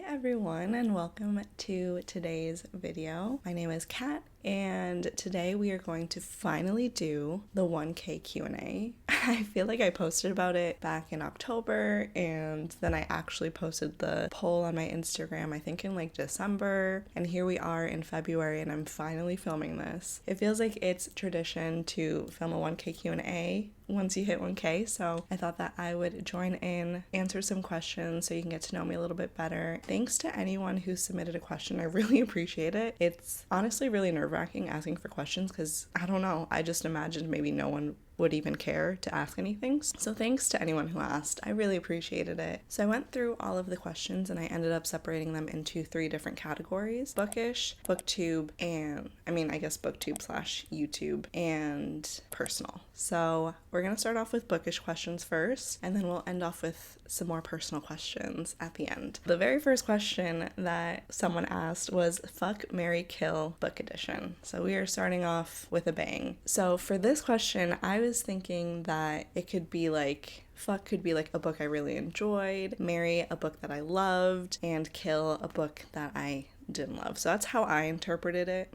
everyone, and welcome to today's video. My name is Kat, and today we are going to finally do the 1K Q&A. I feel like I posted about it back in October, and then I actually posted the poll on my Instagram, I think in like December, and here we are in February, and I'm finally filming this. It feels like it's tradition to film a 1K Q&A once you hit 1K, so I thought that I would join in, answer some questions so you can get to know me a little bit better. Thanks to anyone who submitted a question. I really appreciate it. It's honestly really nerve-wracking asking for questions because I don't know, I just imagined maybe no one would even care to ask anything. So thanks to anyone who asked. I really appreciated it. So I went through all of the questions and I ended up separating them into 3 different categories: bookish, booktube, and I guess booktube / YouTube, and personal. So we're gonna start off with bookish questions first, and then we'll end off with some more personal questions at the end. The very first question that someone asked was fuck, marry, kill book edition. So we are starting off with a bang. So for this question, I was thinking that it could be like, fuck could be like a book I really enjoyed, marry a book that I loved, and kill a book that I didn't love. So that's how I interpreted it.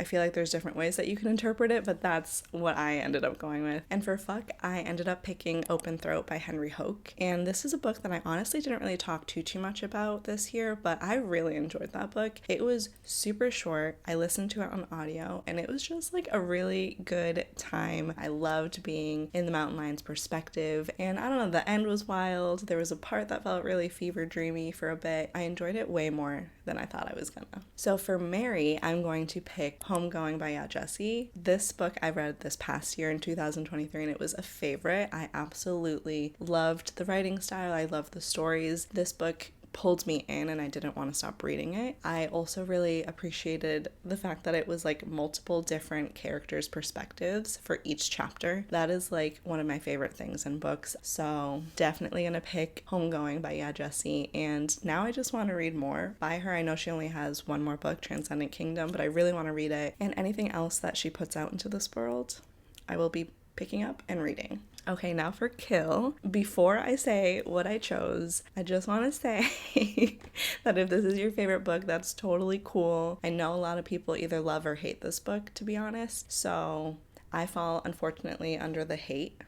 I feel like there's different ways that you can interpret it, but that's what I ended up going with. And for fuck, I ended up picking Open Throat by Henry Hoke. And this is a book that I honestly didn't really talk too much about this year, but I really enjoyed that book. It was super short. I listened to it on audio, and it was just like a really good time. I loved being in the mountain lion's perspective, and I don't know, the end was wild. There was a part that felt really fever dreamy for a bit. I enjoyed it way more than I thought I was gonna. So for marry, I'm going to pick Homegoing by gyasi. This book I read this past year in 2023, and it was a favorite. I absolutely loved the writing style. I loved the stories. This book pulled me in and I didn't want to stop reading it. I also really appreciated the fact that it was like multiple different characters' perspectives for each chapter. That is like one of my favorite things in books. So definitely gonna pick Homegoing by gyasi, and now I just want to read more by her. I know she only has one more book, Transcendent Kingdom, but I really want to read it, and anything else that she puts out into this world I will be picking up and reading. Okay, now for kill. Before I say what I chose, I just want to say that if this is your favorite book, that's totally cool. I know a lot of people either love or hate this book, to be honest. So I fall, unfortunately, under the hate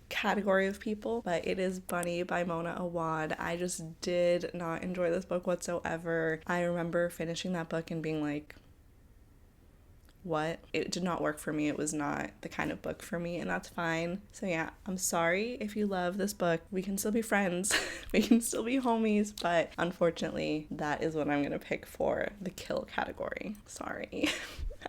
category of people, but it is Bunny by Mona Awad. I just did not enjoy this book whatsoever. I remember finishing that book and being like, what? It did not work for me. It was not the kind of book for me, and that's fine. So yeah, I'm sorry if you love this book. We can still be friends. We can still be homies, but unfortunately, that is what I'm gonna pick for the kill category. Sorry.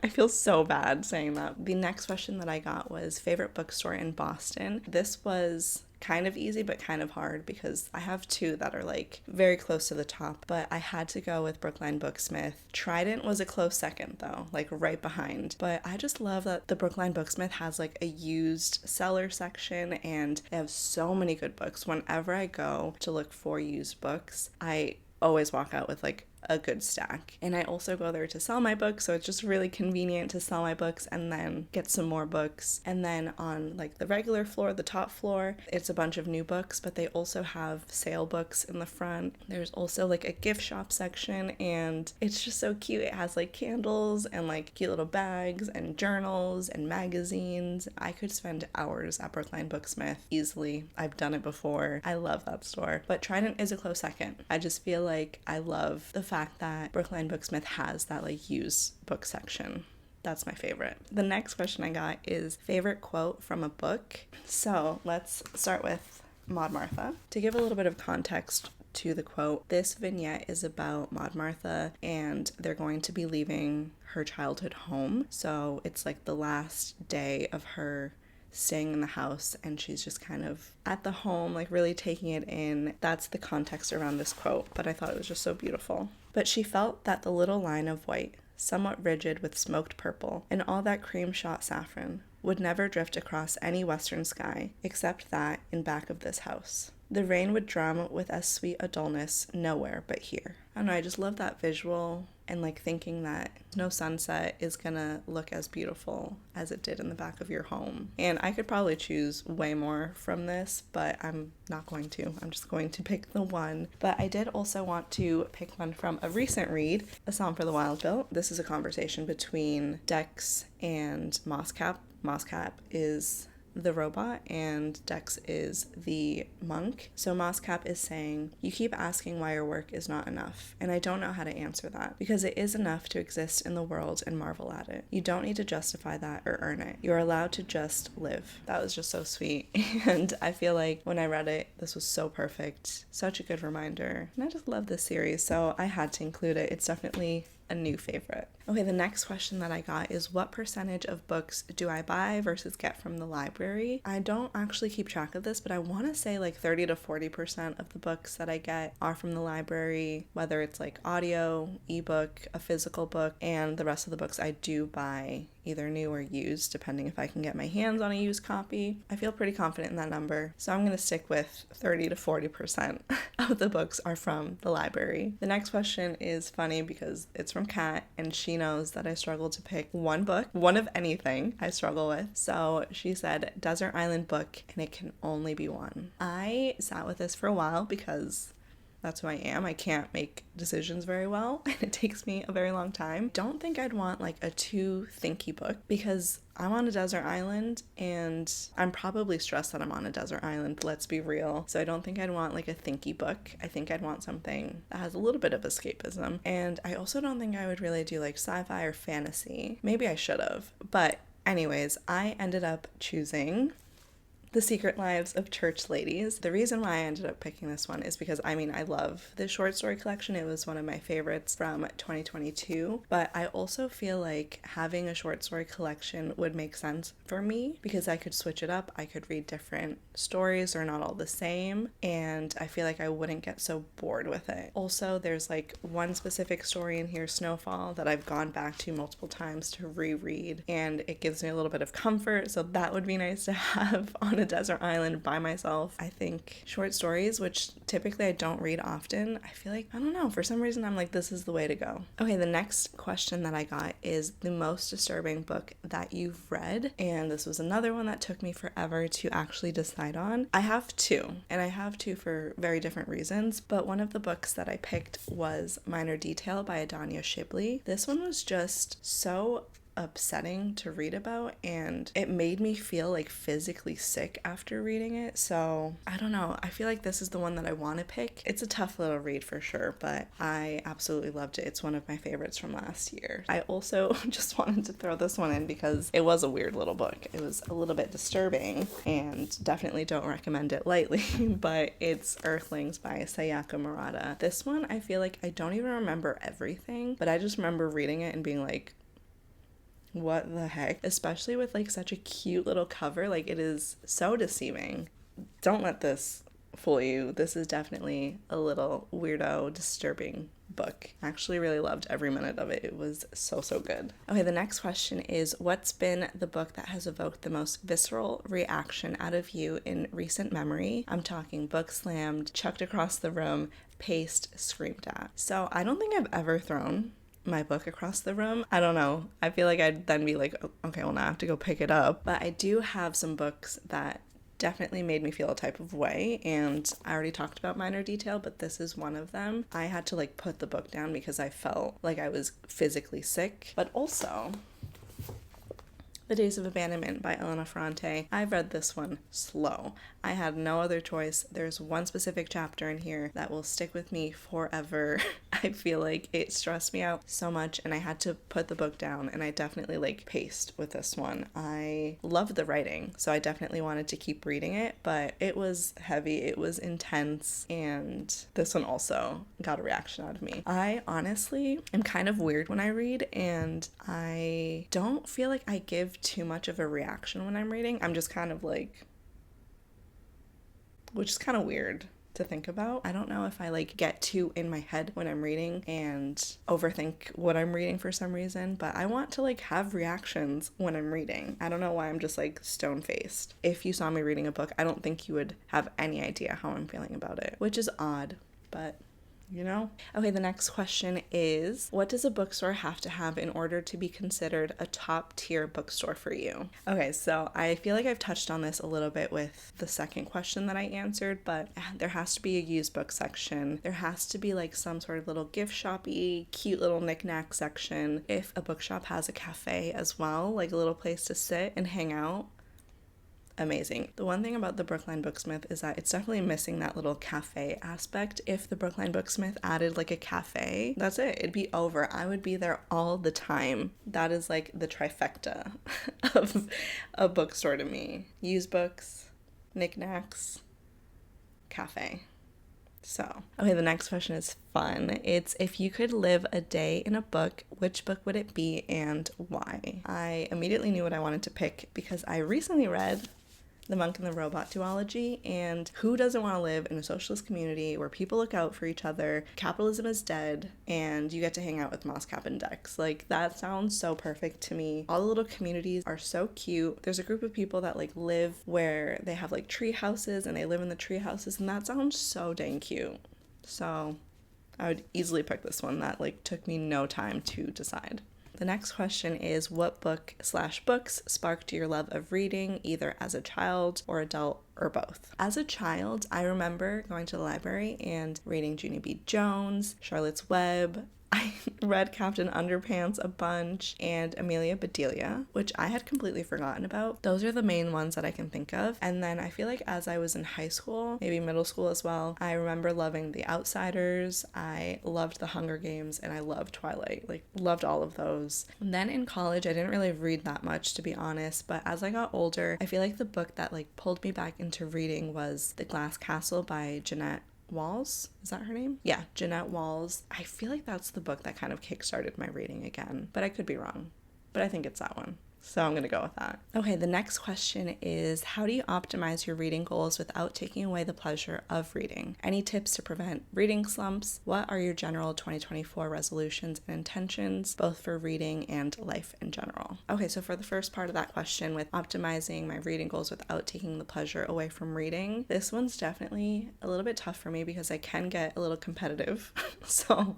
I feel so bad saying that. The next question that I got was favorite bookstore in Boston. This was kind of easy but kind of hard because I have 2 that are like very close to the top, but I had to go with Brookline Booksmith. Trident was a close second though, like right behind, but I just love that the Brookline Booksmith has like a used seller section, and they have so many good books. Whenever I go to look for used books, I always walk out with like a good stack. And I also go there to sell my books, so it's just really convenient to sell my books and then get some more books. And then on like the regular floor, the top floor, it's a bunch of new books, but they also have sale books in the front. There's also like a gift shop section, and it's just so cute. It has like candles and like cute little bags and journals and magazines. I could spend hours at Brookline Booksmith easily. I've done it before. I love that store. But Trident is a close second. I just feel like I love the fact that Brookline Booksmith has that like used book section. That's my favorite. The next question I got is favorite quote from a book. So let's start with Maud Martha. To give a little bit of context to the quote, this vignette is about Maud Martha, and they're going to be leaving her childhood home. So it's like the last day of her staying in the house, and she's just kind of at the home, like really taking it in. That's the context around this quote, but I thought it was just so beautiful. But she felt that the little line of white, somewhat rigid with smoked purple, and all that cream-shot saffron, would never drift across any western sky, except that in back of this house. The rain would drum with as sweet a dullness nowhere but here. I don't know, I just love that visual and like thinking that no sunset is gonna look as beautiful as it did in the back of your home. And I could probably choose way more from this, but I'm not going to. I'm just going to pick the one. But I did also want to pick one from a recent read, A Psalm for the Wild Built. This is a conversation between Dex and Mosscap. Mosscap is the robot and Dex is the monk. So Mosscap is saying, "You keep asking why your work is not enough, and I don't know how to answer that, because it is enough to exist in the world and marvel at it. You don't need to justify that or earn it. You're allowed to just live." That was just so sweet, and I feel like when I read it, this was so perfect. Such a good reminder, and I just love this series, so I had to include it. It's definitely a new favorite. Okay, the next question that I got is, what percentage of books do I buy versus get from the library? I don't actually keep track of this, but I want to say like 30 to 40% of the books that I get are from the library, whether it's like audio, ebook, a physical book, and the rest of the books I do buy either new or used, depending if I can get my hands on a used copy. I feel pretty confident in that number, so I'm going to stick with 30 to 40% of the books are from the library. The next question is funny because it's from Kat, and she knows that I struggle to pick one book, one of anything I struggle with. So she said, desert island book, and it can only be one. I sat with this for a while because that's who I am. I can't make decisions very well, and it takes me a very long time. Don't think I'd want like a too thinky book, because I'm on a desert island and I'm probably stressed that I'm on a desert island, let's be real. So I don't think I'd want like a thinky book. I think I'd want something that has a little bit of escapism. And I also don't think I would really do like sci-fi or fantasy. Maybe I should have. But anyways, I ended up choosing The Secret Lives of Church Ladies. The reason why I ended up picking this one is because, I love this short story collection. It was one of my favorites from 2022, but I also feel like having a short story collection would make sense for me because I could switch it up. I could read different stories. They're not all the same, and I feel like I wouldn't get so bored with it. Also, there's like one specific story in here, Snowfall, that I've gone back to multiple times to reread, and it gives me a little bit of comfort, so that would be nice to have on a desert island by myself. I think short stories, which typically I don't read often, I feel like, I don't know, for some reason I'm like, this is the way to go. Okay, the next question that I got is the most disturbing book that you've read, and this was another one that took me forever to actually decide on. I have two, and I have two for very different reasons, but one of the books that I picked was Minor Detail by Adanya Shibley. This one was just so upsetting to read about, and it made me feel like physically sick after reading it. So I don't know, I feel like this is the one that I want to pick. It's a tough little read for sure, but I absolutely loved it. It's one of my favorites from last year. I also just wanted to throw this one in because it was a weird little book. It was a little bit disturbing and definitely don't recommend it lightly, but it's Earthlings by Sayaka Murata. This one, I feel like I don't even remember everything, but I just remember reading it and being like, what the heck? Especially with like such a cute little cover. Like, it is so deceiving. Don't let this fool you. This is definitely a little weirdo, disturbing book. I actually really loved every minute of it. It was so good. Okay, the next question is, what's been the book that has evoked the most visceral reaction out of you in recent memory? I'm talking book slammed, chucked across the room, paced, screamed at. So I don't think I've ever thrown my book across the room. I don't know. I feel like I'd then be like, okay, well, now I have to go pick it up. But I do have some books that definitely made me feel a type of way, and I already talked about Minor Detail, but this is one of them. I had to like put the book down because I felt like I was physically sick. But also The Days of Abandonment by Elena Ferrante. I've read this one slow. I had no other choice. There's one specific chapter in here that will stick with me forever. I feel like it stressed me out so much, and I had to put the book down, and I definitely like paced with this one. I loved the writing, so I definitely wanted to keep reading it, but it was heavy, it was intense, and this one also got a reaction out of me. I honestly am kind of weird when I read, and I don't feel like I give too much of a reaction when I'm reading. I'm just kind of like, which is kind of weird to think about. I don't know if I like get too in my head when I'm reading and overthink what I'm reading for some reason, but I want to like have reactions when I'm reading. I don't know why I'm just like stone-faced. If you saw me reading a book, I don't think you would have any idea how I'm feeling about it, which is odd, but you know? Okay, the next question is, what does a bookstore have to have in order to be considered a top tier bookstore for you? Okay, so I feel like I've touched on this a little bit with the second question that I answered, but there has to be a used book section. There has to be like some sort of little gift shop-y, cute little knick-knack section. If a bookshop has a cafe as well, like a little place to sit and hang out, amazing. The one thing about the Brookline Booksmith is that it's definitely missing that little cafe aspect. If the Brookline Booksmith added like a cafe, that's it. It'd be over. I would be there all the time. That is like the trifecta of a bookstore to me. Used books, knickknacks, cafe. So, okay, the next question is fun. It's, if you could live a day in a book, which book would it be and why? I immediately knew what I wanted to pick because I recently read The Monk and the Robot duology, and who doesn't want to live in a socialist community where people look out for each other, capitalism is dead, and you get to hang out with Mosscap and Dex? Like, that sounds so perfect to me. All the little communities are so cute. There's a group of people that like live where they have like tree houses and they live in the tree houses, and that sounds so dang cute. So I would easily pick this one. That like took me no time to decide. The next question is, what book/books sparked your love of reading, either as a child or adult or both? As a child, I remember going to the library and reading Junie B. Jones, Charlotte's Web. I read Captain Underpants a bunch and Amelia Bedelia, which I had completely forgotten about. Those are the main ones that I can think of. And then I feel like as I was in high school, maybe middle school as well, I remember loving The Outsiders. I loved The Hunger Games and I loved Twilight, like loved all of those. And then in college, I didn't really read that much, to be honest, but as I got older, I feel like the book that like pulled me back into reading was The Glass Castle by Jeanette Walls. Is that her name? Yeah, Jeanette Walls. I feel like that's the book that kind of kickstarted my reading again, but I could be wrong. But I think it's that one. So I'm going to go with that. Okay, the next question is, how do you optimize your reading goals without taking away the pleasure of reading? Any tips to prevent reading slumps? What are your general 2024 resolutions and intentions, both for reading and life in general? Okay, so for the first part of that question, with optimizing my reading goals without taking the pleasure away from reading, this one's definitely a little bit tough for me because I can get a little competitive. So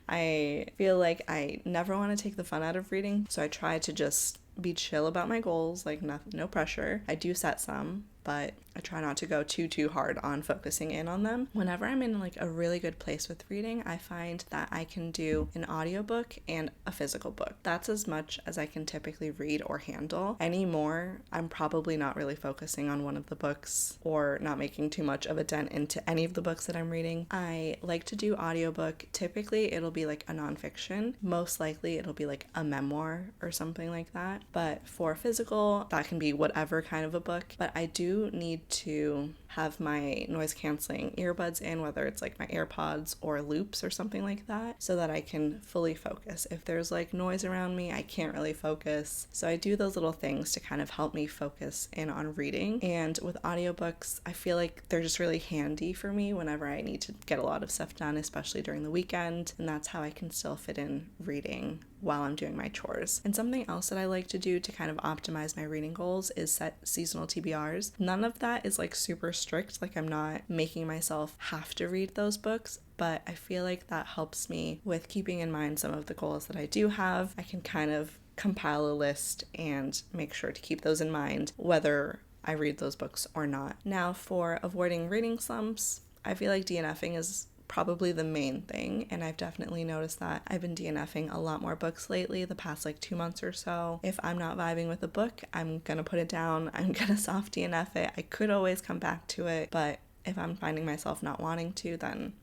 I feel like I never want to take the fun out of reading. So I try to just be chill about my goals, like no pressure. I do set some, but I try not to go too hard on focusing in on them. Whenever I'm in like a really good place with reading, I find that I can do an audiobook and a physical book. That's as much as I can typically read or handle. Anymore, I'm probably not really focusing on one of the books or not making too much of a dent into any of the books that I'm reading. I like to do audiobook. Typically, it'll be like a nonfiction. Most likely, it'll be like a memoir or something like that. But for physical, that can be whatever kind of a book. But I do need to have my noise canceling earbuds in, whether it's like my AirPods or loops or something like that, so that I can fully focus. If there's like noise around me, I can't really focus. So I do those little things to kind of help me focus in on reading. And with audiobooks, I feel like they're just really handy for me whenever I need to get a lot of stuff done, especially during the weekend. And that's how I can still fit in reading while I'm doing my chores. And something else that I like to do to kind of optimize my reading goals is set seasonal TBRs. None of that is like super strict, like I'm not making myself have to read those books, but I feel like that helps me with keeping in mind some of the goals that I do have. I can kind of compile a list and make sure to keep those in mind, whether I read those books or not. Now, for avoiding reading slumps, I feel like DNFing is probably the main thing, and I've definitely noticed that I've been DNFing a lot more books lately, the past like 2 months or so. If I'm not vibing with a book, I'm gonna put it down, I'm gonna soft DNF it. I could always come back to it, but if I'm finding myself not wanting to, then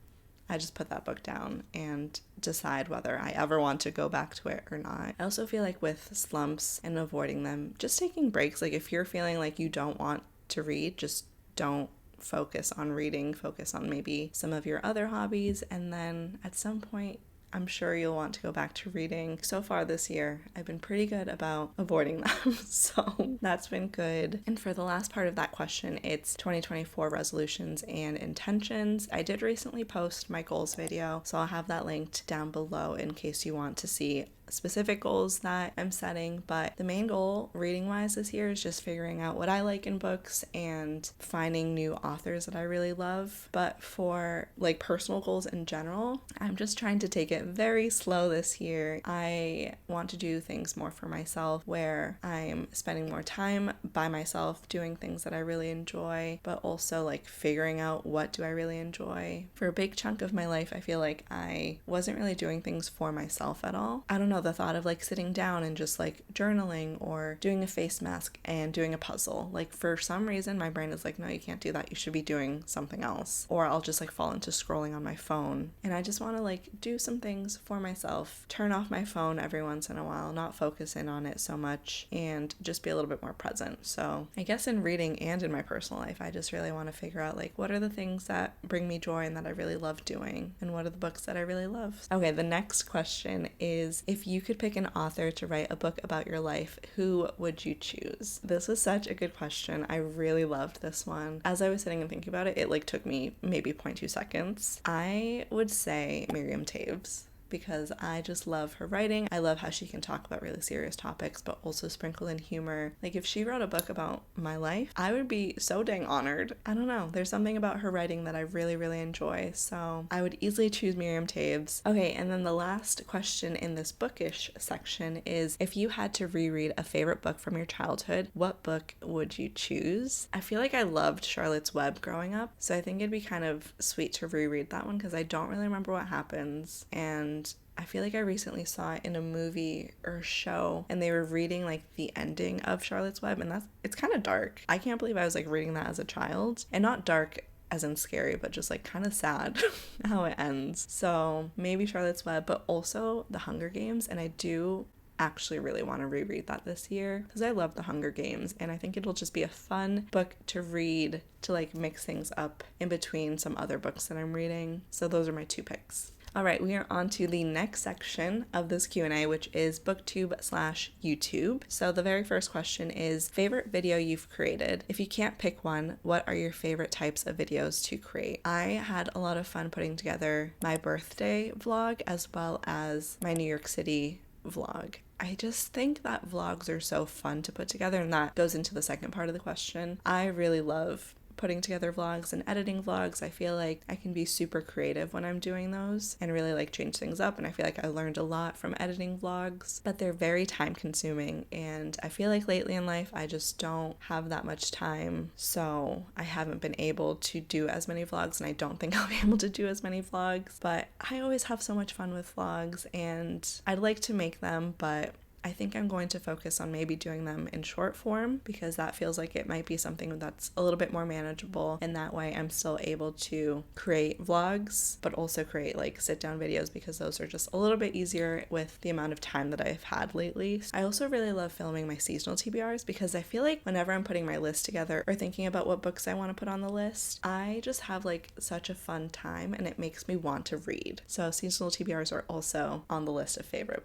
I just put that book down and decide whether I ever want to go back to it or not. I also feel like with slumps and avoiding them, just taking breaks. Like if you're feeling like you don't want to read, just don't focus on reading, focus on maybe some of your other hobbies, and then at some point I'm sure you'll want to go back to reading. So far this year, I've been pretty good about avoiding them, so that's been good. And for the last part of that question, it's 2024 resolutions and intentions. I did recently post my goals video, so I'll have that linked down below in case you want to see specific goals that I'm setting, but the main goal reading wise this year is just figuring out what I like in books and finding new authors that I really love. But for like personal goals in general, I'm just trying to take it very slow this year. I want to do things more for myself where I'm spending more time by myself doing things that I really enjoy, but also like figuring out what do I really enjoy. For a big chunk of my life, I feel like I wasn't really doing things for myself at all. I don't know, the thought of like sitting down and just like journaling or doing a face mask and doing a puzzle, like for some reason my brain is like, no, you can't do that, you should be doing something else. Or I'll just like fall into scrolling on my phone, and I just want to like do some things for myself, turn off my phone every once in a while, not focus in on it so much, and just be a little bit more present. So I guess in reading and in my personal life, I just really want to figure out like what are the things that bring me joy and that I really love doing, and what are the books that I really love. Okay, the next question is, if you could pick an author to write a book about your life, who would you choose? This was such a good question. I really loved this one. As I was sitting and thinking about it, it like took me maybe 0.2 seconds. I would say Miriam Toews, because I just love her writing. I love how she can talk about really serious topics, but also sprinkle in humor. Like if she wrote a book about my life, I would be so dang honored. I don't know. There's something about her writing that I really, really enjoy. So I would easily choose Miriam Toews. Okay, and then the last question in this bookish section is, if you had to reread a favorite book from your childhood, what book would you choose? I feel like I loved Charlotte's Web growing up, so I think it'd be kind of sweet to reread that one because I don't really remember what happens, and I feel like I recently saw it in a movie or show, and they were reading like the ending of Charlotte's Web, and it's kind of dark. I can't believe I was like reading that as a child, and not dark as in scary, but just like kind of sad how it ends. So maybe Charlotte's Web, but also The Hunger Games, and I do actually really want to reread that this year because I love The Hunger Games, and I think it'll just be a fun book to read to like mix things up in between some other books that I'm reading. So those are my two picks. All right, we are on to the next section of this Q&A, which is booktube/YouTube. So the very first question is, favorite video you've created? If you can't pick one, what are your favorite types of videos to create? I had a lot of fun putting together my birthday vlog as well as my New York City vlog. I just think that vlogs are so fun to put together, and that goes into the second part of the question. I really love putting together vlogs and editing vlogs. I feel like I can be super creative when I'm doing those and really like change things up, and I feel like I learned a lot from editing vlogs, but they're very time consuming, and I feel like lately in life I just don't have that much time, so I haven't been able to do as many vlogs, and I don't think I'll be able to do as many vlogs, but I always have so much fun with vlogs and I'd like to make them, but I think I'm going to focus on maybe doing them in short form because that feels like it might be something that's a little bit more manageable, and that way I'm still able to create vlogs but also create like sit down videos because those are just a little bit easier with the amount of time that I've had lately. I also really love filming my seasonal TBRs because I feel like whenever I'm putting my list together or thinking about what books I want to put on the list, I just have like such a fun time and it makes me want to read. So seasonal TBRs are also on the list of favorite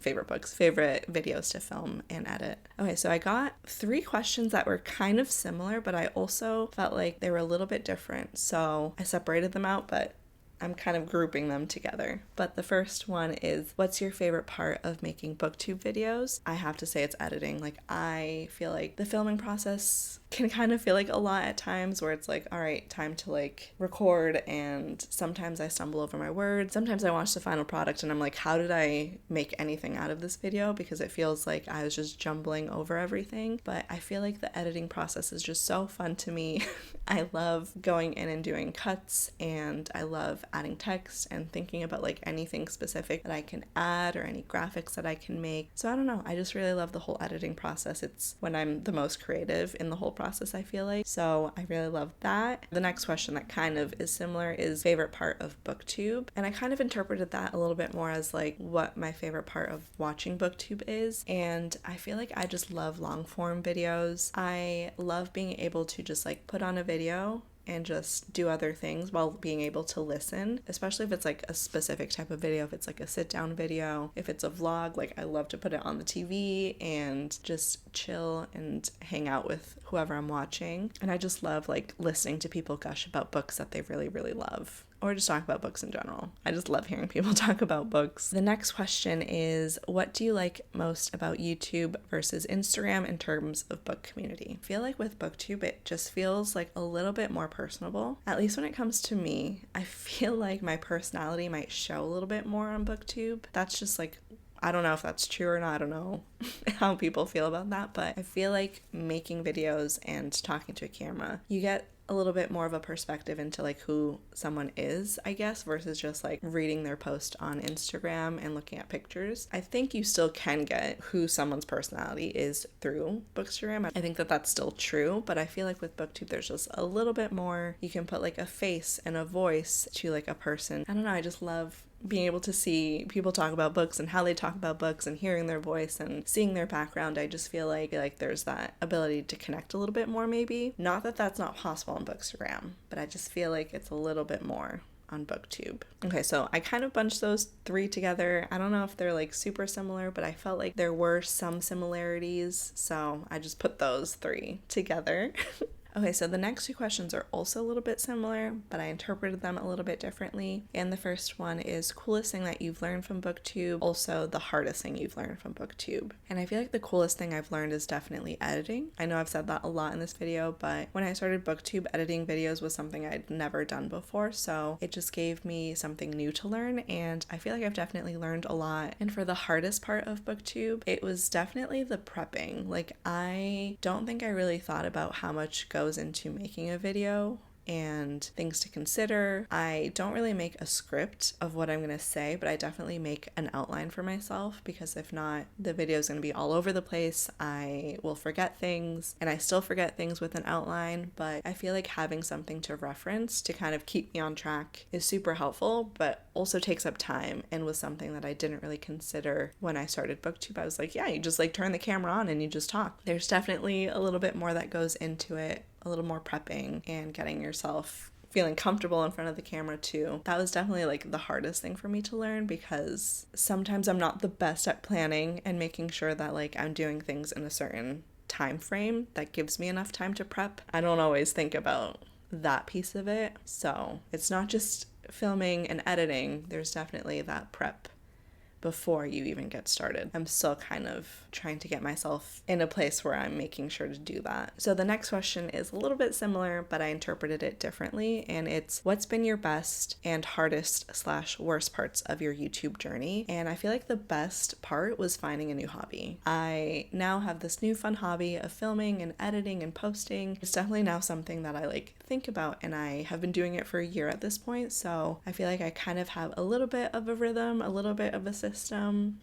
videos to film and edit. Okay, so I got 3 questions that were kind of similar, but I also felt like they were a little bit different. So I separated them out, but I'm kind of grouping them together. But the first one is, what's your favorite part of making booktube videos? I have to say it's editing. Like, I feel like the filming process can kind of feel like a lot at times where it's like, all right, time to like record, and sometimes I stumble over my words. Sometimes I watch the final product and I'm like, how did I make anything out of this video? Because it feels like I was just jumbling over everything. But I feel like the editing process is just so fun to me. I love going in and doing cuts, and I love adding text and thinking about like anything specific that I can add or any graphics that I can make. So I don't know, I just really love the whole editing process. It's when I'm the most creative in the whole process, I feel like. So I really love that. The next question that kind of is similar is favorite part of booktube, and I kind of interpreted that a little bit more as like what my favorite part of watching booktube is, and I feel like I just love long form videos. I love being able to just like put on a video and just do other things while being able to listen, especially if it's like a specific type of video, if it's like a sit down video, if it's a vlog, like I love to put it on the TV and just chill and hang out with whoever I'm watching. And I just love like listening to people gush about books that they really, really love. or just talk about books in general. I just love hearing people talk about books. The next question is, what do you like most about YouTube versus Instagram in terms of book community? I feel like with booktube, it just feels like a little bit more personable. At least when it comes to me, I feel like my personality might show a little bit more on booktube. That's just like, I don't know if that's true or not. I don't know how people feel about that, but I feel like making videos and talking to a camera, you get a little bit more of a perspective into like who someone is, I guess, versus just like reading their post on Instagram and looking at pictures. I think you still can get who someone's personality is through Bookstagram. I think that that's still true, but I feel like with booktube there's just a little bit more. You can put like a face and a voice to like a person. I don't know, I just love being able to see people talk about books and how they talk about books and hearing their voice and seeing their background. I just feel like there's that ability to connect a little bit more, maybe. Not that that's not possible on Bookstagram, but I just feel like it's a little bit more on booktube. Okay, so I kind of bunched those three together. I don't know if they're like super similar, but I felt like there were some similarities, so I just put those three together. Okay, so the next two questions are also a little bit similar, but I interpreted them a little bit differently. And the first one is coolest thing that you've learned from booktube, also the hardest thing you've learned from booktube. And I feel like the coolest thing I've learned is definitely editing. I know I've said that a lot in this video, but when I started booktube, editing videos was something I'd never done before, so it just gave me something new to learn, and I feel like I've definitely learned a lot. And for the hardest part of booktube, it was definitely the prepping. Like, I don't think I really thought about how much goes into making a video and things to consider. I don't really make a script of what I'm going to say, but I definitely make an outline for myself, because if not, the video is going to be all over the place. I will forget things, and I still forget things with an outline, but I feel like having something to reference to kind of keep me on track is super helpful, but also takes up time, and was something that I didn't really consider when I started booktube. I was like, yeah, you just like turn the camera on and you just talk. There's definitely a little bit more that goes into it, a little more prepping and getting yourself feeling comfortable in front of the camera too. That was definitely like the hardest thing for me to learn, because sometimes I'm not the best at planning and making sure that like I'm doing things in a certain time frame that gives me enough time to prep. I don't always think about that piece of it. So it's not just filming and editing, there's definitely that prep before you even get started. I'm still kind of trying to get myself in a place where I'm making sure to do that. So the next question is a little bit similar, but I interpreted it differently, and it's what's been your best and hardest / worst parts of your YouTube journey? And I feel like the best part was finding a new hobby. I now have this new fun hobby of filming and editing and posting. It's definitely now something that I like think about, and I have been doing it for a year at this point, so I feel like I kind of have a little bit of a rhythm, a little bit of a system.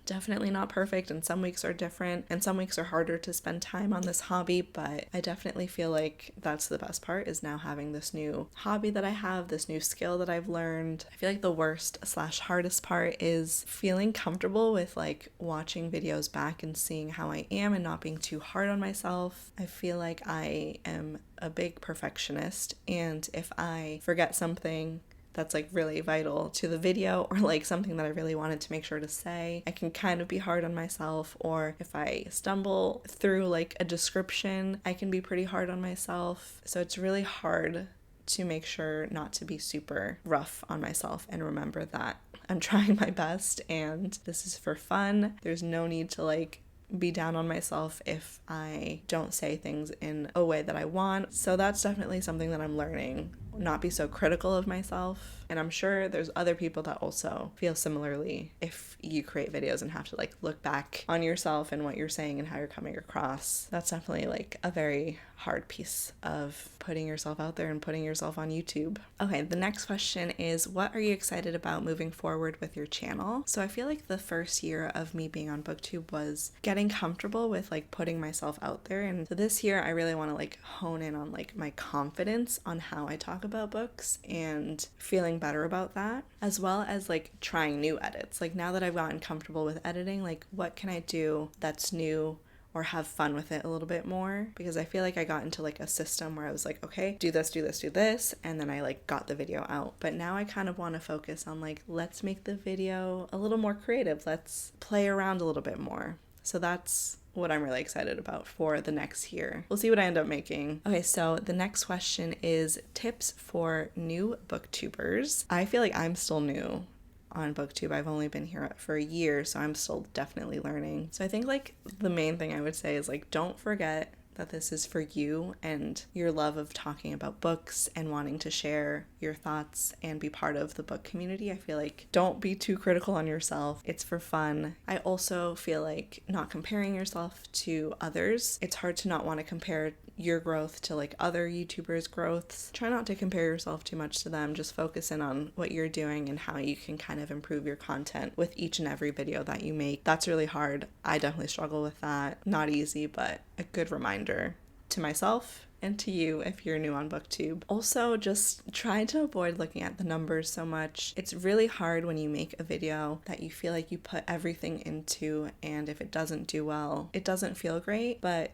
Definitely not perfect, and some weeks are different, and some weeks are harder to spend time on this hobby, but I definitely feel like that's the best part, is now having this new hobby that I have, this new skill that I've learned. I feel like the worst / hardest part is feeling comfortable with like watching videos back and seeing how I am and not being too hard on myself. I feel like I am a big perfectionist, and if I forget something that's like really vital to the video, or like something that I really wanted to make sure to say, I can kind of be hard on myself. Or if I stumble through like a description, I can be pretty hard on myself. So it's really hard to make sure not to be super rough on myself and remember that I'm trying my best and this is for fun. There's no need to like be down on myself if I don't say things in a way that I want. So that's definitely something that I'm learning, not be so critical of myself. And I'm sure there's other people that also feel similarly if you create videos and have to like look back on yourself and what you're saying and how you're coming across. That's definitely like a very hard piece of putting yourself out there and putting yourself on YouTube. Okay, the next question is, what are you excited about moving forward with your channel? So I feel like the first year of me being on booktube was getting comfortable with like putting myself out there, and so this year I really want to like hone in on like my confidence on how I talk about books and feeling better about that, as well as like trying new edits. Like now that I've gotten comfortable with editing, like what can I do that's new or have fun with it a little bit more, because I feel like I got into like a system where I was like, okay, do this, and then I like got the video out. But now I kind of want to focus on like, let's make the video a little more creative, let's play around a little bit more. So that's what I'm really excited about for the next year. We'll see what I end up making. Okay, so the next question is tips for new booktubers. I feel like I'm still new on booktube. I've only been here for a year, so I'm still definitely learning. So I think like the main thing I would say is like, don't forget that this is for you and your love of talking about books and wanting to share your thoughts and be part of the book community. I feel like don't be too critical on yourself. It's for fun. I also feel like not comparing yourself to others. It's hard to not want to compare your growth to like other YouTubers' growths. Try not to compare yourself too much to them. Just focus in on what you're doing and how you can kind of improve your content with each and every video that you make. That's really hard. I definitely struggle with that. Not easy, but a good reminder to myself and to you if you're new on booktube. Also, just try to avoid looking at the numbers so much. It's really hard when you make a video that you feel like you put everything into, and if it doesn't do well, it doesn't feel great, but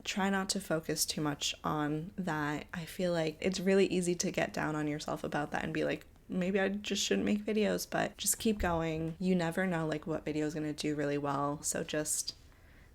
try not to focus too much on that. I feel like it's really easy to get down on yourself about that and be like, maybe I just shouldn't make videos, but just keep going. You never know like what video is going to do really well. So just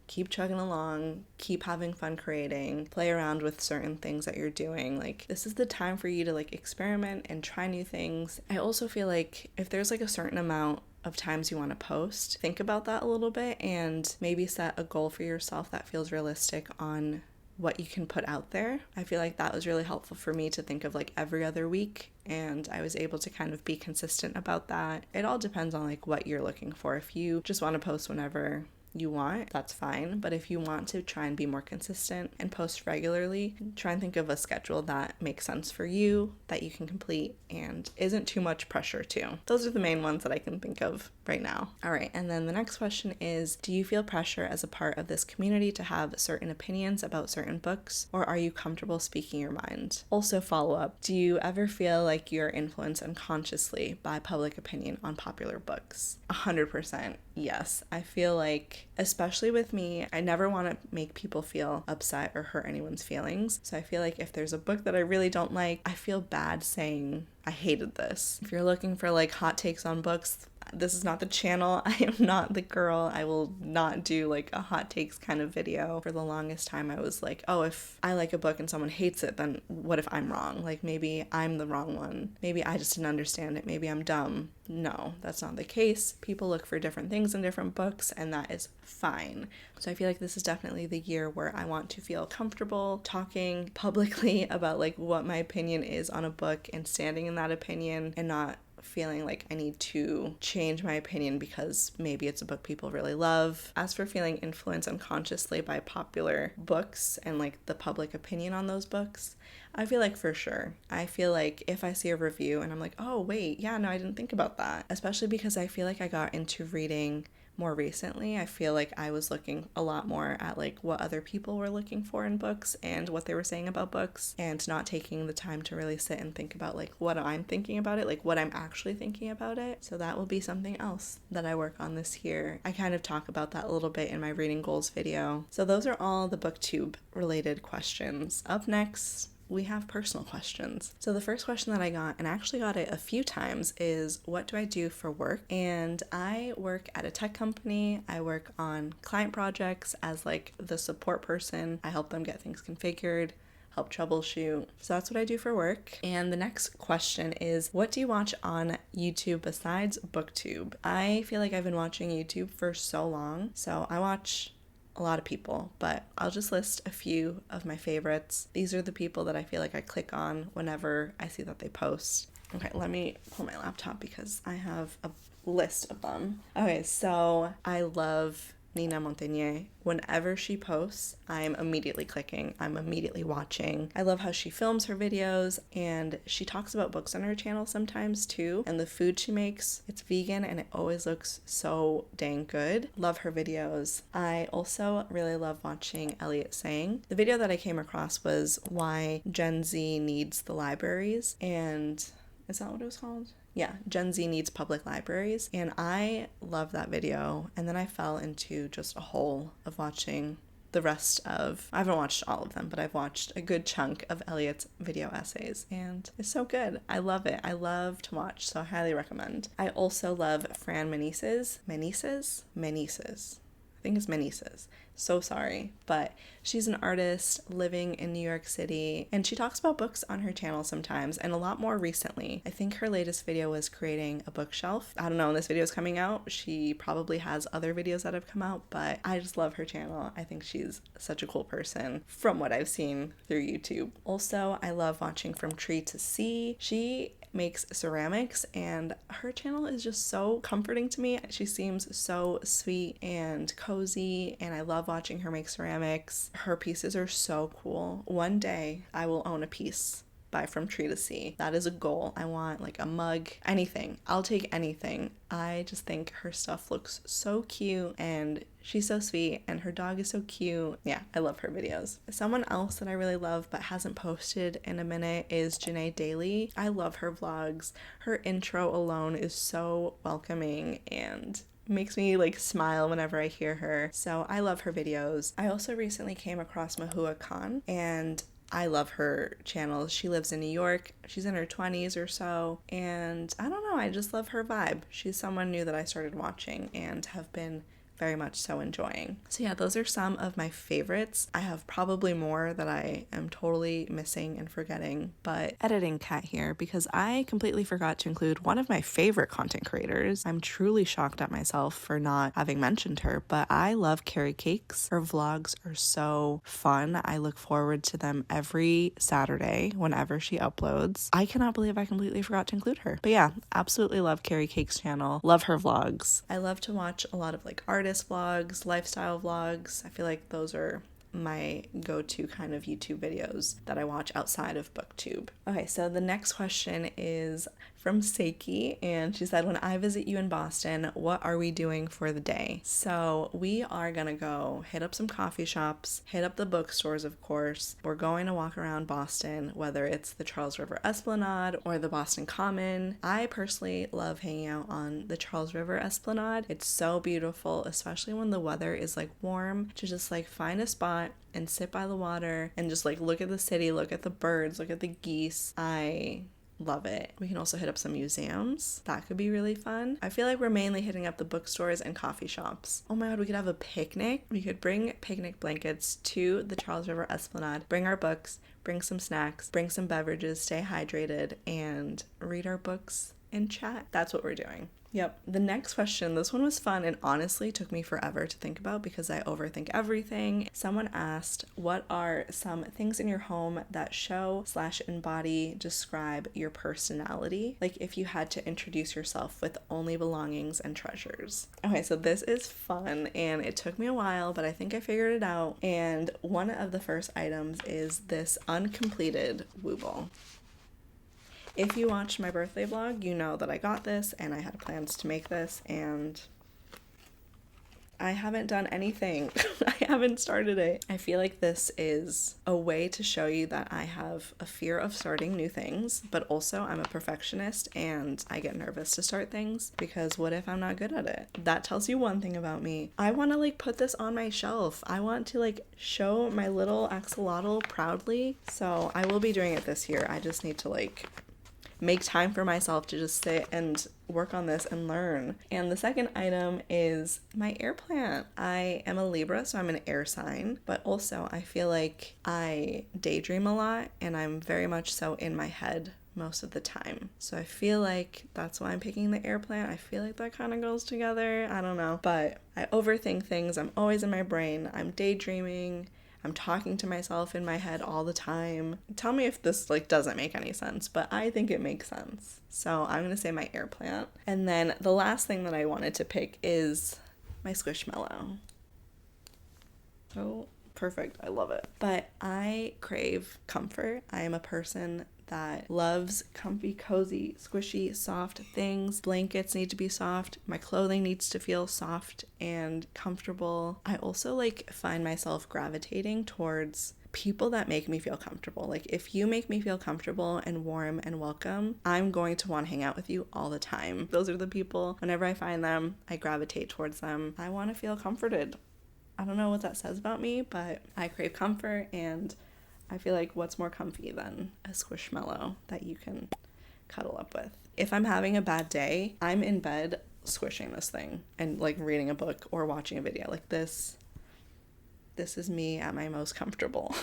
keep chugging along, keep having fun creating, play around with certain things that you're doing. Like, this is the time for you to like experiment and try new things. I also feel like if there's like a certain amount of times you want to post, think about that a little bit and maybe set a goal for yourself that feels realistic on what you can put out there. I feel like that was really helpful for me to think of like every other week, and I was able to kind of be consistent about that. It all depends on like what you're looking for. If you just want to post whenever you want, that's fine. But if you want to try and be more consistent and post regularly, try and think of a schedule that makes sense for you, that you can complete and isn't too much pressure to. Those are the main ones that I can think of right now. All right, and then the next question is, do you feel pressure as a part of this community to have certain opinions about certain books, or are you comfortable speaking your mind? Also follow up, do you ever feel like you're influenced unconsciously by public opinion on popular books? 100% yes. I feel like, especially with me, I never want to make people feel upset or hurt anyone's feelings. So I feel like if there's a book that I really don't like, I feel bad saying I hated this. If you're looking for like hot takes on books, this is not the channel. I am not the girl. I will not do like a hot takes kind of video. For the longest time, I was like, oh, if I like a book and someone hates it, then what if I'm wrong? Like maybe I'm the wrong one. Maybe I just didn't understand it. Maybe I'm dumb. No, that's not the case. People look for different things in different books, and that is fine. So I feel like this is definitely the year where I want to feel comfortable talking publicly about like what my opinion is on a book and standing in that opinion, and not feeling like I need to change my opinion because maybe it's a book people really love. As for feeling influenced unconsciously by popular books and like the public opinion on those books, I feel like for sure. I feel like if I see a review and I'm like, oh wait, yeah, no, I didn't think about that. Especially because I feel like I got into reading more recently. I feel like I was looking a lot more at like what other people were looking for in books and what they were saying about books, and not taking the time to really sit and think about like what I'm thinking about it, like what I'm actually thinking about it. So that will be something else that I work on this year. I kind of talk about that a little bit in my reading goals video. So those are all the booktube related questions. Up next, we have personal questions. So the first question that I got, and I actually got it a few times, is what do I do for work? And I work at a tech company. I work on client projects as like the support person. I help them get things configured, help troubleshoot. So that's what I do for work. And the next question is, what do you watch on YouTube besides booktube? I feel like I've been watching YouTube for so long. So I watch a lot of people, but I'll just list a few of my favorites. These are the people that I feel like I click on whenever I see that they post. Okay, let me pull my laptop because I have a list of them. Okay, so I love Nina Montagnier. Whenever she posts, I'm immediately clicking. I'm immediately watching. I love how she films her videos, and she talks about books on her channel sometimes too. And the food she makes, it's vegan and it always looks so dang good. Love her videos. I also really love watching Elliot Saying. The video that I came across was why Gen Z needs the libraries, and is that what it was called? Yeah, Gen Z needs public libraries, and I love that video. And then I fell into just a hole of watching the rest of, I haven't watched all of them, but I've watched a good chunk of Elliot's video essays, and it's so good. I love it. I love to watch, so I highly recommend. I also love Fran Meneses. I think it's my nieces. So sorry. But she's an artist living in New York City, and she talks about books on her channel sometimes, and a lot more recently. I think her latest video was creating a bookshelf. I don't know when this video is coming out. She probably has other videos that have come out, but I just love her channel. I think she's such a cool person from what I've seen through YouTube. Also, I love watching From Tree to Sea. She makes ceramics, and her channel is just so comforting to me. She seems so sweet and cozy, and I love watching her make ceramics. Her pieces are so cool. One day I will own a piece by From Tree to Sea. That is a goal. I want like a mug, anything. I'll take anything. I just think her stuff looks so cute, and she's so sweet, and her dog is so cute. Yeah, I love her videos. Someone else that I really love but hasn't posted in a minute is janea. I love her vlogs. Her intro alone is so welcoming and makes me like smile whenever I hear her. So I love her videos. I also recently came across mohuya, and I love her channel. She lives in New York. She's in her 20s or so, and I don't know, I just love her vibe. She's someone new that I started watching and have been very much so enjoying. So yeah, those are some of my favorites. I have probably more that I am totally missing and forgetting, but editing Kat here because I completely forgot to include one of my favorite content creators. I'm truly shocked at myself for not having mentioned her, but I love Cari Cakes. Her vlogs are so fun. I look forward to them every Saturday whenever she uploads. I cannot believe I completely forgot to include her. But yeah, absolutely love Cari Cakes channel. Love her vlogs. I love to watch a lot of like artists vlogs, lifestyle vlogs. I feel like those are my go-to kind of YouTube videos that I watch outside of booktube. Okay, so the next question is from Seki, and she said, when I visit you in Boston, what are we doing for the day? So we are gonna go hit up some coffee shops, hit up the bookstores, of course. We're going to walk around Boston, whether it's the Charles River Esplanade or the Boston Common. I personally love hanging out on the Charles River Esplanade. It's so beautiful, especially when the weather is like warm, to just like find a spot and sit by the water and just like look at the city, look at the birds, look at the geese. I love it. We can also hit up some museums. That could be really fun. I feel like we're mainly hitting up the bookstores and coffee shops. Oh my god, we could have a picnic. We could bring picnic blankets to the Charles River Esplanade, bring our books, bring some snacks, bring some beverages, stay hydrated, and read our books and chat. That's what we're doing. Yep. The next question, this one was fun and honestly took me forever to think about because I overthink everything. Someone asked, what are some things in your home that show/embody, describe your personality? Like if you had to introduce yourself with only belongings and treasures. Okay, so this is fun and it took me a while, but I think I figured it out. And one of the first items is this uncompleted wooble. If you watched my birthday vlog, you know that I got this and I had plans to make this and I haven't done anything. I haven't started it. I feel like this is a way to show you that I have a fear of starting new things, but also I'm a perfectionist and I get nervous to start things because what if I'm not good at it? That tells you one thing about me. I want to like put this on my shelf. I want to like show my little axolotl proudly. So I will be doing it this year. I just need to like make time for myself to just sit and work on this and learn. And the second item is my air plant. I am a Libra, so I'm an air sign, but also I feel like I daydream a lot and I'm very much so in my head most of the time. So I feel like that's why I'm picking the air plant. I feel like that kind of goes together. I don't know, but I overthink things. I'm always in my brain. I'm daydreaming. I'm talking to myself in my head all the time. Tell me if this like doesn't make any sense, but I think it makes sense. So I'm gonna say my air plant. And then the last thing that I wanted to pick is my squishmallow. Oh, perfect. I love it. But I crave comfort. I am a person that loves comfy, cozy, squishy, soft things. Blankets need to be soft. My clothing needs to feel soft and comfortable. I also like find myself gravitating towards people that make me feel comfortable. Like if you make me feel comfortable and warm and welcome, I'm going to want to hang out with you all the time. Those are the people, whenever I find them, I gravitate towards them. I want to feel comforted. I don't know what that says about me, but I crave comfort, and I feel like what's more comfy than a squishmallow that you can cuddle up with. If I'm having a bad day, I'm in bed squishing this thing and like reading a book or watching a video. Like this is me at my most comfortable.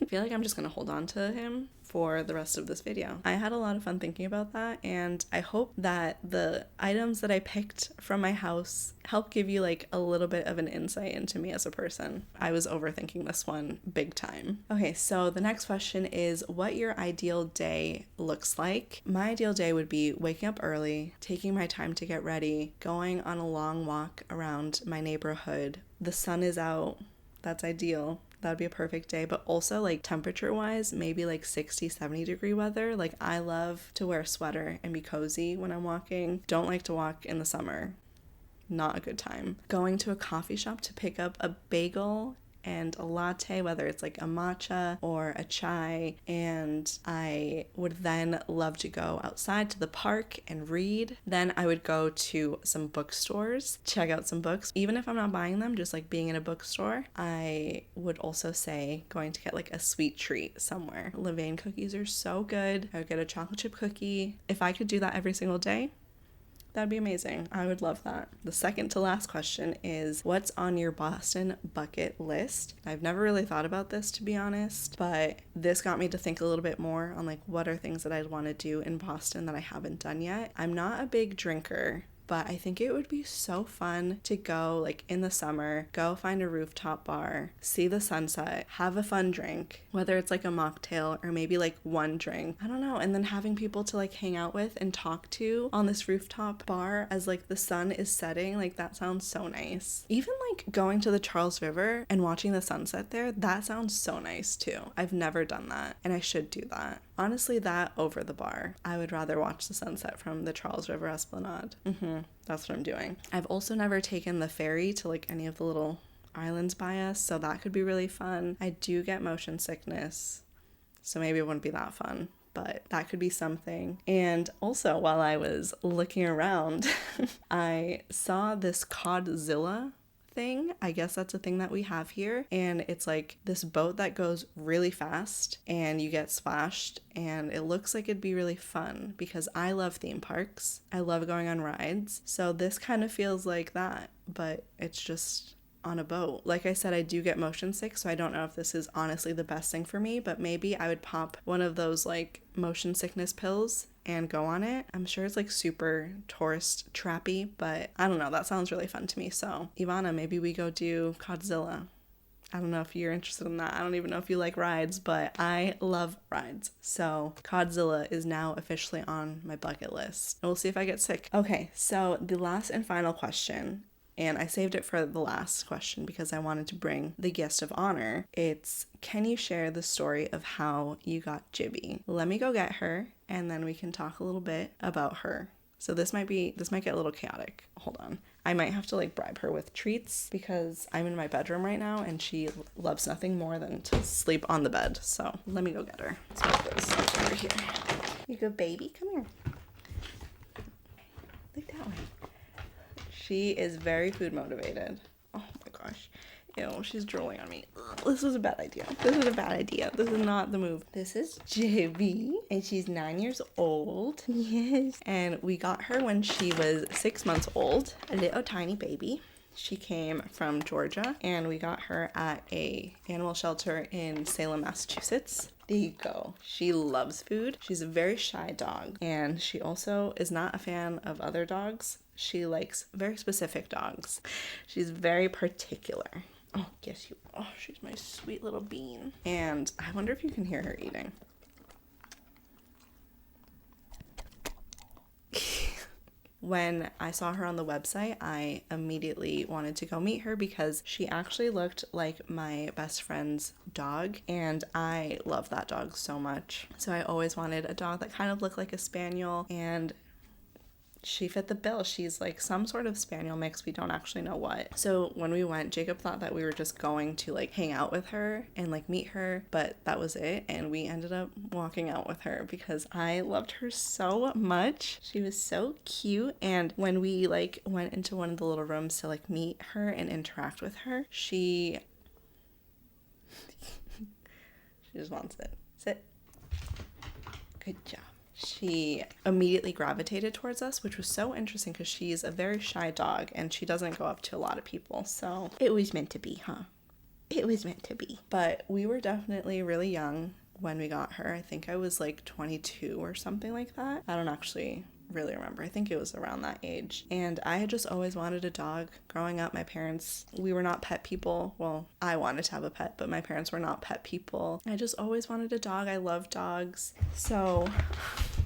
I feel like I'm just gonna hold on to him for the rest of this video. I had a lot of fun thinking about that, and I hope that the items that I picked from my house help give you like a little bit of an insight into me as a person. I was overthinking this one big time. Okay, so the next question is what your ideal day looks like. My ideal day would be waking up early, taking my time to get ready, going on a long walk around my neighborhood. The sun is out. That's ideal. That'd be a perfect day. But also like temperature wise, maybe like 60-70 degree weather. Like I love to wear a sweater and be cozy when I'm walking. Don't like to walk in the summer. Not a good time. Going to a coffee shop to pick up a bagel and a latte, whether it's like a matcha or a chai, and I would then love to go outside to the park and read. Then I would go to some bookstores, check out some books. Even if I'm not buying them, just like being in a bookstore. I would also say going to get like a sweet treat somewhere. Levain cookies are so good. I would get a chocolate chip cookie. If I could do that every single day, that'd be amazing. I would love that. The second to last question is what's on your Boston bucket list? I've never really thought about this, to be honest, but this got me to think a little bit more on like what are things that I'd want to do in Boston that I haven't done yet. I'm not a big drinker, but I think it would be so fun to go like in the summer, go find a rooftop bar, see the sunset, have a fun drink, whether it's like a mocktail or maybe like one drink, I don't know, and then having people to like hang out with and talk to on this rooftop bar as like the sun is setting. Like that sounds so nice. Even like going to the Charles River and watching the sunset there, that sounds so nice too. I've never done that and I should do that. Honestly, that over the bar. I would rather watch the sunset from the Charles River Esplanade. That's what I'm doing. I've also never taken the ferry to like any of the little islands by us, so that could be really fun. I do get motion sickness, so maybe it wouldn't be that fun, but that could be something. And also, while I was looking around, I saw this Codzilla thing. I guess that's a thing that we have here, and it's like this boat that goes really fast and you get splashed, and it looks like it'd be really fun because I love theme parks. I love going on rides, so this kind of feels like that, but it's just on a boat. Like I said, I do get motion sick, so I don't know if this is honestly the best thing for me, but maybe I would pop one of those like motion sickness pills and go on it. I'm sure it's like super tourist trappy, but I don't know, that sounds really fun to me. So Ivana, maybe we go do Codzilla. I don't know if you're interested in that. I don't even know if you like rides, but I love rides. So Codzilla is now officially on my bucket list. We'll see if I get sick. Okay, so the last and final question, and I saved it for the last question because I wanted to bring the guest of honor. It's, can you share the story of how you got Jibby? Let me go get her and then we can talk a little bit about her. So this might get a little chaotic. Hold on. I might have to like bribe her with treats because I'm in my bedroom right now and she loves nothing more than to sleep on the bed. So let me go get her. Let's put this over here. You good baby? Come here. Look that way. She is very food motivated. Oh my gosh. Ew, she's drooling on me. Ugh, this was a bad idea. This is not the move. This is Jibby, and she's 9 years old. Yes. And we got her when she was 6 months old. A little tiny baby. She came from Georgia, and we got her at a animal shelter in Salem, Massachusetts. There you go. She loves food. She's a very shy dog, and she also is not a fan of other dogs. She likes very specific dogs. She's very particular. Oh, yes, you. Oh, she's my sweet little bean. And I wonder if you can hear her eating. When I saw her on the website, I immediately wanted to go meet her because she actually looked like my best friend's dog, and I love that dog so much. So I always wanted a dog that kind of looked like a spaniel, and she fit the bill. She's like some sort of spaniel mix. We don't actually know what. So when we went, Jacob thought that we were just going to like hang out with her and like meet her, but that was it. And we ended up walking out with her because I loved her so much. She was so cute. And when we like went into one of the little rooms to like meet her and interact with her, she just wants it. Sit. Good job. she immediately gravitated towards us, which was so interesting because she's a very shy dog and she doesn't go up to a lot of people. So it was meant to be, huh? It was meant to be. But we were definitely really young when we got her. I think I was like 22 or something like that. I don't actually really remember. I think it was around that age. And I had just always wanted a dog. Growing up, my parents, we were not pet people. Well, I wanted to have a pet, but my parents were not pet people. I just always wanted a dog. I love dogs. So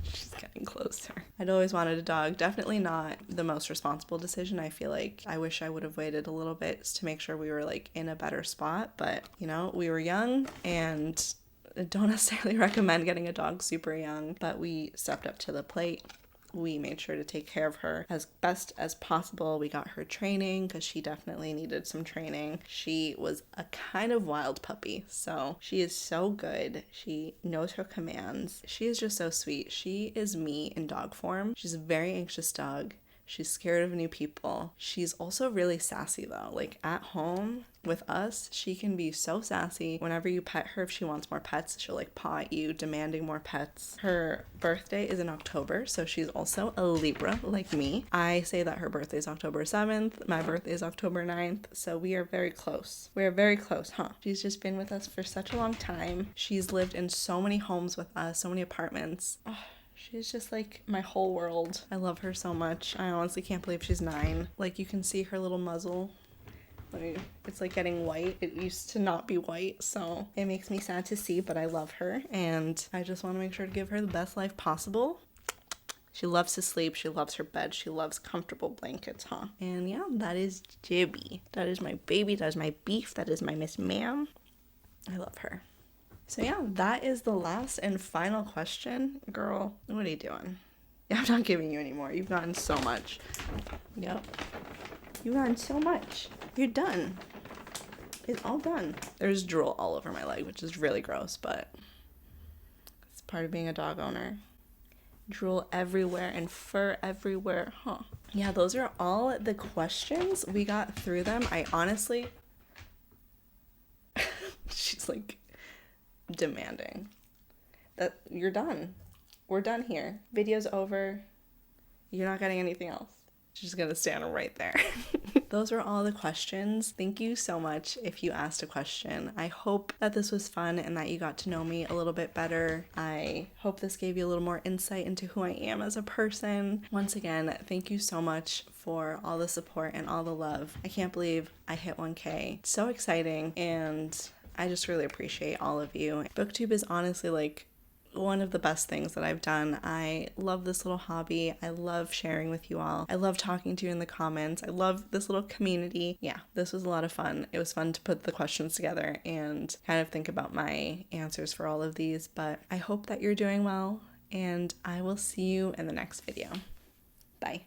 she's getting closer. I'd always wanted a dog. Definitely not the most responsible decision. I feel like I wish I would have waited a little bit to make sure we were like in a better spot. But, you know, we were young and I don't necessarily recommend getting a dog super young, but we stepped up to the plate. We made sure to take care of her as best as possible. We got her training because she definitely needed some training. She was a kind of wild puppy, so she is so good. She knows her commands. She is just so sweet. She is me in dog form. She's a very anxious dog. She's scared of new people. She's also really sassy though. Like at home with us, she can be so sassy. Whenever you pet her, if she wants more pets, she'll like paw at you, demanding more pets. Her birthday is in October, so she's also a Libra like me. I say that her birthday is October 7th. My birthday is October 9th, so we are very close. We are very close, huh? She's just been with us for such a long time. She's lived in so many homes with us, so many apartments. Oh, she's just like my whole world. I love her so much. I honestly can't believe she's 9. Like you can see her little muzzle. Like, it's like getting white. It used to not be white, so it makes me sad to see, but I love her and I just want to make sure to give her the best life possible. She loves to sleep. She loves her bed. She loves comfortable blankets, huh? And yeah, that is Jibby. That is my baby. That is my beef. That is my Miss Ma'am. I love her. So yeah, that is the last and final question. Girl, what are you doing? I'm not giving you any more. You've gotten so much. Yep. You've gotten so much. You're done. It's all done. There's drool all over my leg, which is really gross, but it's part of being a dog owner. Drool everywhere and fur everywhere, huh? Yeah, those are all the questions. We got through them. I honestly... She's like... demanding that you're done. We're done here. Video's over. You're not getting anything else. She's gonna stand right there. Those were all the questions. Thank you so much if you asked a question. I hope that this was fun and that you got to know me a little bit better. I hope this gave you a little more insight into who I am as a person. Once again, thank you so much for all the support and all the love. I can't believe I hit 1K. It's so exciting and I just really appreciate all of you. Booktube is honestly like one of the best things that I've done. I love this little hobby. I love sharing with you all. I love talking to you in the comments. I love this little community. Yeah, this was a lot of fun. It was fun to put the questions together and kind of think about my answers for all of these, but I hope that you're doing well and I will see you in the next video. Bye.